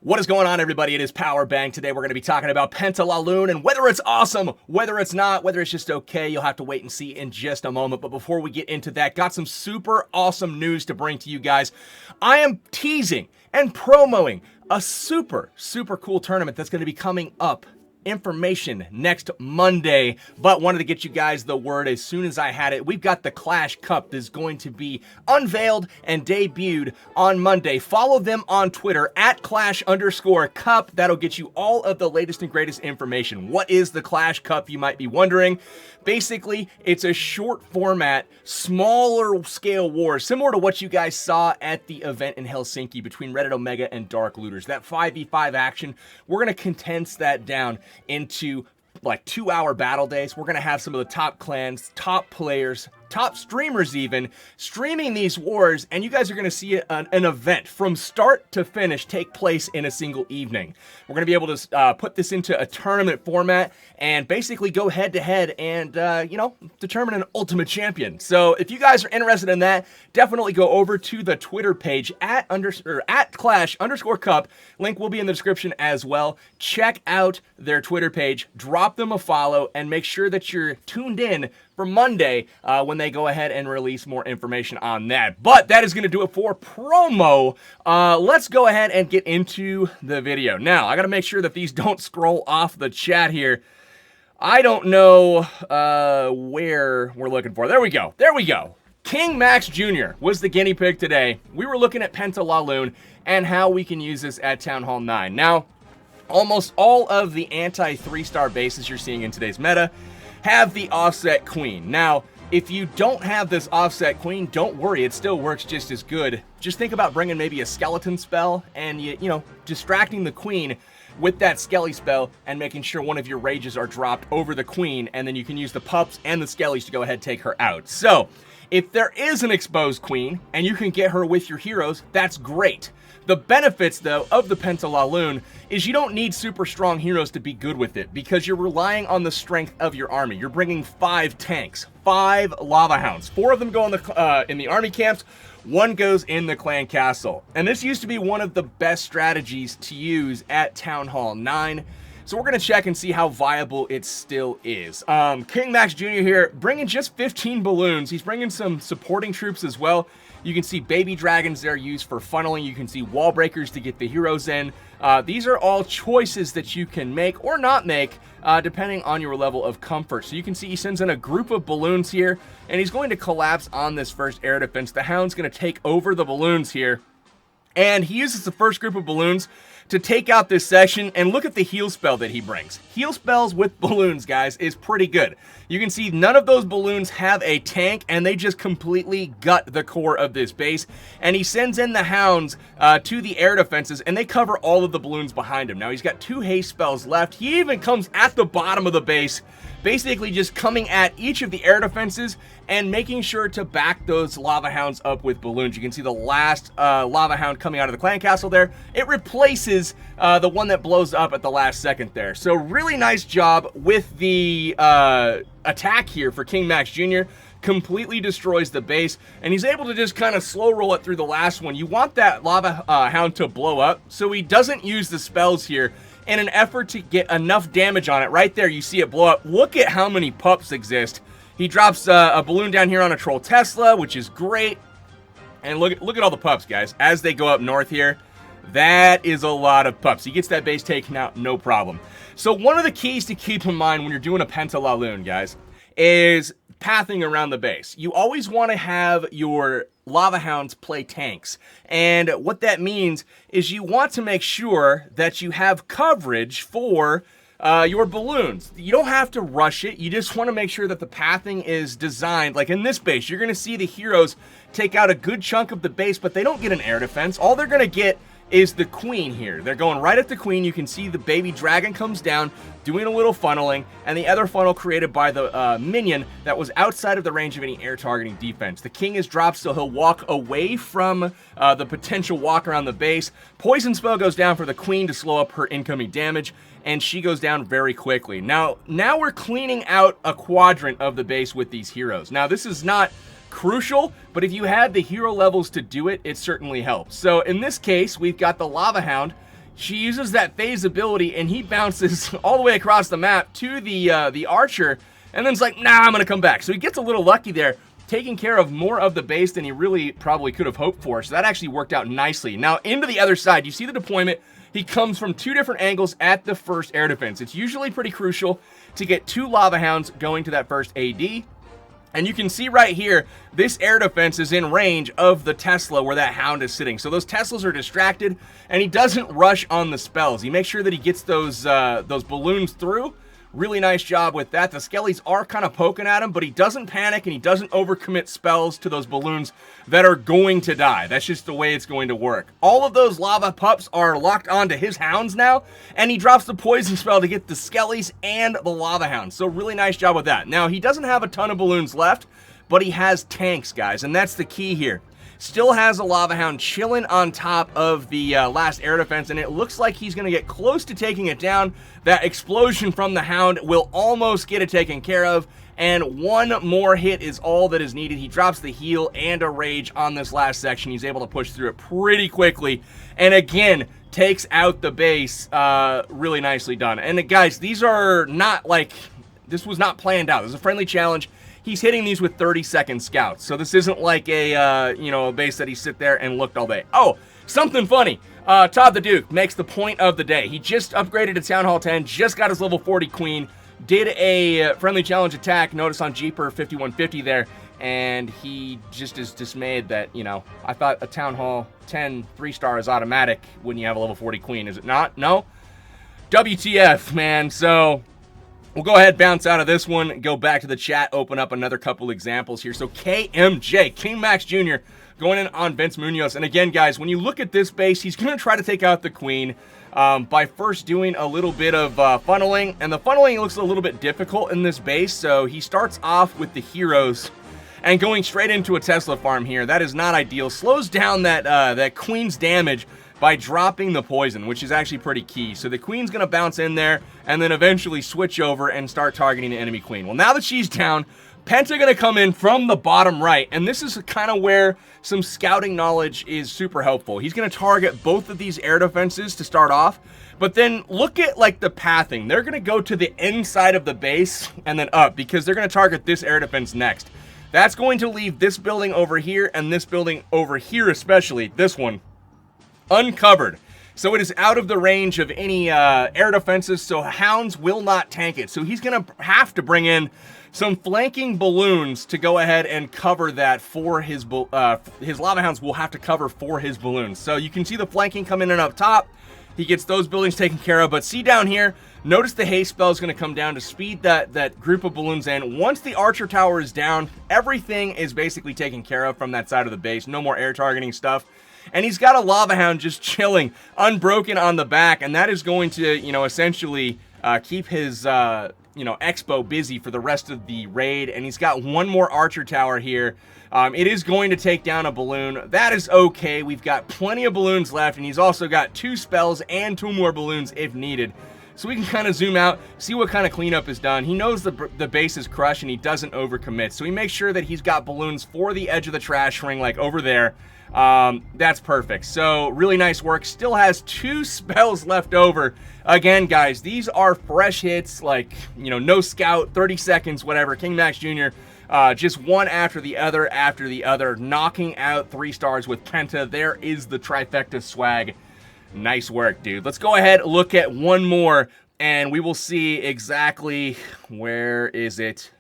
What is going on, everybody? It is Powerbang. Today we're going to be talking about Penta Lalune and whether it's awesome, whether it's not, whether it's just okay. You'll have to wait and see in just a moment. But before we get into that, got some super awesome news to bring to you guys. I am teasing and promoting a super cool tournament that's going to be coming up. Information next Monday, but wanted to get you guys the word as soon as I had it. We've got the Clash Cup that's going to be unveiled and debuted on Monday. Follow them on Twitter at Clash_Cup. That'll get you all of the latest and greatest information. What is the Clash Cup, you might be wondering? Basically, it's a short format, smaller scale war, similar to what you guys saw at the event in Helsinki between Reddit Omega and Dark Looters. That 5v5 action, we're going to condense that down into like 2-hour battle days. We're going to have some of the top clans, top players, top streamers even, streaming these wars, and you guys are going to see an event from start to finish take place in a single evening. We're going to be able to put this into a tournament format and basically go head-to-head and, determine an ultimate champion. So if you guys are interested in that, definitely go over to the Twitter page at Clash_Cup. Link will be in the description as well. Check out their Twitter page, drop them a follow, and make sure that you're tuned in for Monday when they go ahead and release more information on that. But that is going to do it for promo. Let's go ahead and get into the video. Now, I got to make sure that these don't scroll off the chat here. I don't know where we're looking for. There we go. There we go. King Max Jr. was the guinea pig today. We were looking at Penta Lalune and how we can use this at Town Hall 9. Now, almost all of the anti-3-star bases you're seeing in today's meta have the offset queen. Now, if you don't have this offset queen, don't worry, it still works just as good. Just think about bringing maybe a skeleton spell and, distracting the queen with that skelly spell and making sure one of your rages are dropped over the queen, and then you can use the pups and the skellies to go ahead and take her out. So, if there is an exposed queen and you can get her with your heroes, that's great. The benefits, though, of the Penta Lalune is you don't need super strong heroes to be good with it because you're relying on the strength of your army. You're bringing 5 tanks, 5 lava hounds. 4 of them go in the army camps, 1 goes in the clan castle. And this used to be one of the best strategies to use at Town Hall 9. So we're going to check and see how viable it still is. King Max Jr. here, bringing just 15 balloons. He's bringing some supporting troops as well. You can see baby dragons there used for funneling. You can see wall breakers to get the heroes in. These are all choices that you can make or not make depending on your level of comfort. So you can see he sends in a group of balloons here, and he's going to collapse on this first air defense. The Hound's going to take over the balloons here, and he uses the first group of balloons to take out this section, and look at the heal spell that he brings. Heal spells with balloons, guys, is pretty good. You can see none of those balloons have a tank, and they just completely gut the core of this base, and he sends in the Hounds to the air defenses, and they cover all of the balloons behind him. Now, he's got 2 haste spells left. He even comes at the bottom of the base, basically just coming at each of the air defenses and making sure to back those lava hounds up with balloons. You can see the last lava hound coming out of the clan castle there. It replaces the one that blows up at the last second there. So really nice job with the attack here for King Max Jr. Completely destroys the base, and he's able to just kind of slow roll it through the last one. You want that lava hound to blow up, so he doesn't use the spells here in an effort to get enough damage on it. Right there, you see it blow up. Look at how many pups exist. He drops a balloon down here on a Troll Tesla, which is great. And look at all the pups, guys. As they go up north here, that is a lot of pups. He gets that base taken out, no problem. So one of the keys to keep in mind when you're doing a Penta Lalune, guys, is pathing around the base. You always want to have your lava hounds play tanks, and what that means is you want to make sure that you have coverage for your balloons. You don't have to rush it. You just want to make sure that the pathing is designed. Like in this base, you're going to see the heroes take out a good chunk of the base, but they don't get an air defense. All they're going to get is the queen here. They're going right at the queen. You can see the baby dragon comes down, doing a little funneling, and the other funnel created by the minion that was outside of the range of any air targeting defense. The king is dropped, so he'll walk away from the potential walk around the base. Poison spell goes down for the queen to slow up her incoming damage, and she goes down very quickly. Now we're cleaning out a quadrant of the base with these heroes. Now, this is not crucial, but if you had the hero levels to do it, it certainly helps. So in this case, we've got the Lava Hound she uses that phase ability, and he bounces all the way across the map to the archer, and then's like, nah, I'm gonna come back. So he gets a little lucky there, taking care of more of the base than he really probably could have hoped for. So that actually worked out nicely. Now into the other side, you see the deployment. He comes from 2 different angles at the first air defense. It's usually pretty crucial to get 2 lava hounds going to that first AD. And you can see right here, this air defense is in range of the Tesla where that hound is sitting. So those Teslas are distracted, and he doesn't rush on the spells. He makes sure that he gets those balloons through. Really nice job with that. The Skellies are kind of poking at him, but he doesn't panic and he doesn't overcommit spells to those balloons that are going to die. That's just the way it's going to work. All of those lava pups are locked onto his hounds now, and he drops the poison spell to get the Skellies and the lava hounds. So really nice job with that. Now, he doesn't have a ton of balloons left, but he has tanks, guys, and that's the key here. Still has a lava hound chilling on top of the last air defense, and it looks like he's going to get close to taking it down. That explosion from the hound will almost get it taken care of, and one more hit is all that is needed. He drops the heal and a rage on this last section. He's able to push through it pretty quickly, and again, takes out the base. Really nicely done. And guys, these are not like, this was not planned out. This is a friendly challenge. He's hitting these with 30-second scouts. So this isn't like a, a base that he sit there and looked all day. Oh, something funny. Todd the Duke makes the point of the day. He just upgraded to Town Hall 10, just got his level 40 queen, did a friendly challenge attack, notice on Jeeper 5150 there, and he just is dismayed that, I thought a Town Hall 10 3-star is automatic when you have a level 40 queen. Is it not? No? WTF, man. So we'll go ahead, bounce out of this one, go back to the chat, open up another couple examples here. So KMJ, King Max Jr., going in on Vince Munoz. And again, guys, when you look at this base, he's going to try to take out the queen by first doing a little bit of funneling. And the funneling looks a little bit difficult in this base, so he starts off with the heroes and going straight into a Tesla farm here. That is not ideal. Slows down that queen's damage by dropping the poison, which is actually pretty key. So the queen's going to bounce in there and then eventually switch over and start targeting the enemy queen. Well, now that she's down, Penta going to come in from the bottom right, and this is kind of where some scouting knowledge is super helpful. He's going to target both of these air defenses to start off, but then look at like the pathing. They're going to go to the inside of the base and then up because they're going to target this air defense next. That's going to leave this building over here and this building over here, especially this one, uncovered. So it is out of the range of any air defenses, so hounds will not tank it. So he's going to have to bring in some flanking balloons to go ahead and cover that for his lava hounds will have to cover for his balloons. So you can see the flanking coming in up top. He gets those buildings taken care of, but see down here, notice the haste spell is going to come down to speed that group of balloons in. Once the archer tower is down, everything is basically taken care of from that side of the base. No more air targeting stuff. And he's got a lava hound just chilling, unbroken on the back, and that is going to, essentially keep his, expo busy for the rest of the raid. And he's got one more archer tower here. It is going to take down a balloon. That is okay. We've got plenty of balloons left, and he's also got 2 spells and 2 more balloons if needed. So we can kind of zoom out, see what kind of cleanup is done. He knows the base is crushed, and he doesn't overcommit. So he makes sure that he's got balloons for the edge of the trash ring, like over there. That's perfect. So really nice work. Still has 2 spells left over. Again, guys, these are fresh hits, like, no scout, 30 seconds, whatever. King Max Jr., just one after the other, knocking out 3 stars with Penta. There is the trifecta swag. Nice work, dude. Let's go ahead, look at one more, and we will see exactly, where is it?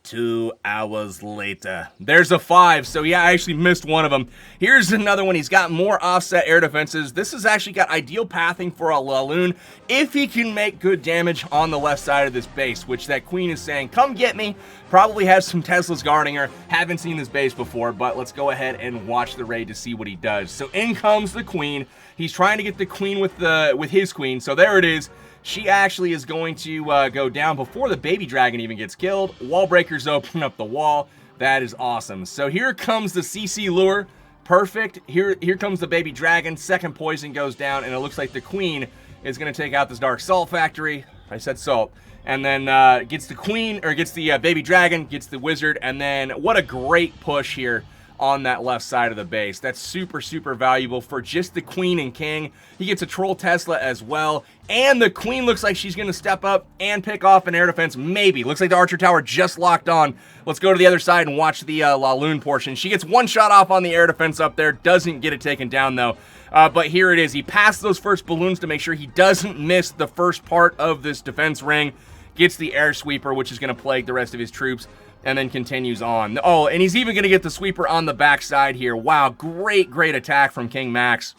2 hours later. There's a 5, so yeah, I actually missed one of them. Here's another one. He's got more offset air defenses. This has actually got ideal pathing for a LALOON if he can make good damage on the left side of this base, which that queen is saying, come get me. Probably has some Teslas guarding her. Haven't seen this base before, but let's go ahead and watch the raid to see what he does. So in comes the queen. He's trying to get the queen with his queen, so there it is. She actually is going to go down before the baby dragon even gets killed. Wall breakers open up the wall. That is awesome. So here comes the CC lure. Perfect. Here comes the baby dragon. Second poison goes down, and it looks like the queen is going to take out this dark salt factory. I said salt. And then gets the queen, or gets the baby dragon, gets the wizard, and then what a great push here on that left side of the base. That's super, super valuable for just the queen and king. He gets a troll Tesla as well, and the queen looks like she's going to step up and pick off an air defense. Maybe. Looks like the archer tower just locked on. Let's go to the other side and watch the LALOON portion. She gets one shot off on the air defense up there. Doesn't get it taken down, though. But here it is. He passed those first balloons to make sure he doesn't miss the first part of this defense ring. Gets the air sweeper, which is going to plague the rest of his troops, and then continues on. Oh, and he's even going to get the sweeper on the backside here. Wow, great, great attack from King Max.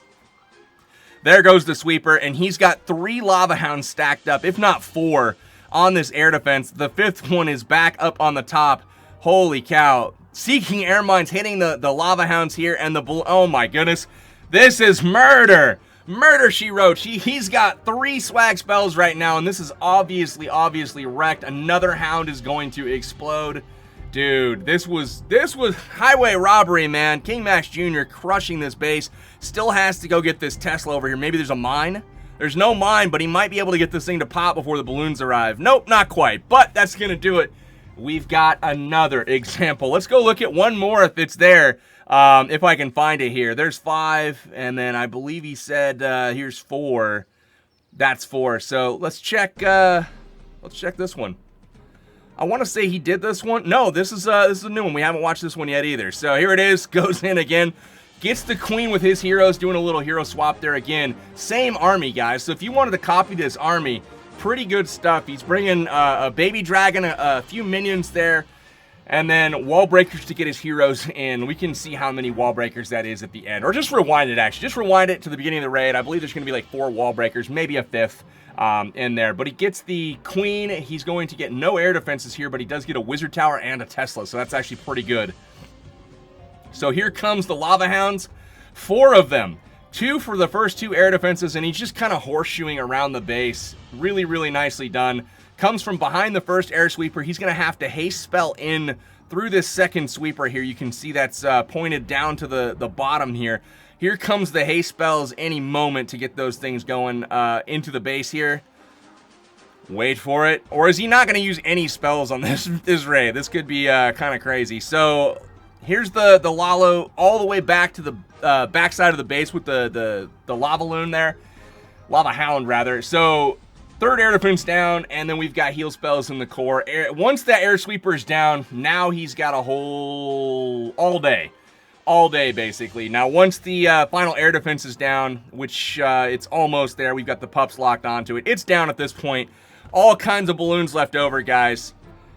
There goes the sweeper, and he's got 3 lava hounds stacked up, if not 4, on this air defense. The 5th one is back up on the top. Holy cow. Seeking air mines hitting the lava hounds here, and oh my goodness. This is murder. Murder, she wrote. He's got 3 swag spells right now, and this is obviously wrecked. Another hound is going to explode. Dude, this was highway robbery, man. King Max Jr. crushing this base. Still has to go get this Tesla over here. Maybe there's a mine? There's no mine, but he might be able to get this thing to pop before the balloons arrive. Nope, not quite, but that's going to do it. We've got another example. Let's go look at one more if it's there. If I can find it here. There's 5, and then I believe he said here's 4. That's 4. So let's check this one. I want to say he did this one. No, this is a new one. We haven't watched this one yet either. So here it is. Goes in again. Gets the queen with his heroes, doing a little hero swap there again. Same army, guys. So if you wanted to copy this army, pretty good stuff. He's bringing a baby dragon, a few minions there, and then wall breakers to get his heroes in. We can see how many wall breakers that is at the end. Or just rewind it, actually. Just rewind it to the beginning of the raid. I believe there's going to be like 4 wall breakers, maybe a 5th in there. But he gets the queen. He's going to get no air defenses here, but he does get a wizard tower and a Tesla, so that's actually pretty good. So here comes the lava hounds. 4 of them. 2 for the first 2 air defenses, and he's just kind of horseshoeing around the base. Really, really nicely done. Comes from behind the first air sweeper. He's going to have to haste spell in through this second sweeper here. You can see that's pointed down to the bottom here. Here comes the haste spells any moment to get those things going into the base here. Wait for it. Or is he not going to use any spells on this raid? This could be kind of crazy. So here's the Lalo all the way back to the backside of the base with the lava loon there. Lava hound, rather. So 3rd air defense down, and then we've got heal spells in the core. Once that air sweeper is down, now he's got a whole all day basically. Now once the final air defense is down, which it's almost there, we've got the pups locked onto it. It's down at this point. All kinds of balloons left over, guys.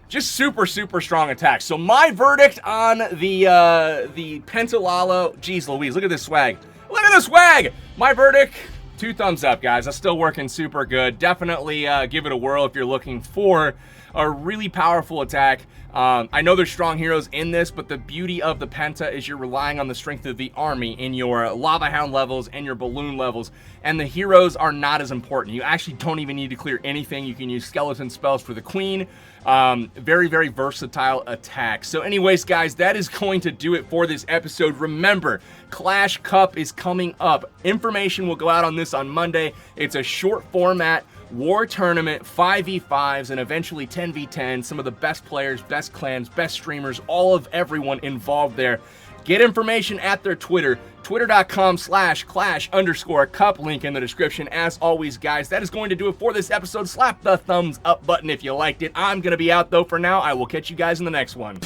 Just super, super strong attacks. So my verdict on the Penta Lalune, geez Louise, look at this swag. Look at this swag! My verdict, 2 thumbs up, guys. That's still working super good. Definitely give it a whirl if you're looking for a really powerful attack. I know there's strong heroes in this, but the beauty of the Penta is you're relying on the strength of the army in your Lava Hound levels and your Balloon levels, and the heroes are not as important. You actually don't even need to clear anything. You can use skeleton spells for the Queen. Very, very versatile attack. So anyways, guys, that is going to do it for this episode. Remember, Clash Cup is coming up. Information will go out on this on Monday. It's a short format war tournament, 5v5s, and eventually 10v10. Some of the best players, best clans, best streamers, all of everyone involved there. Get information at their Twitter, twitter.com/clash_cup, link in the description. As always, guys, that is going to do it for this episode. Slap the thumbs up button if you liked it. I'm going to be out, though, for now. I will catch you guys in the next one.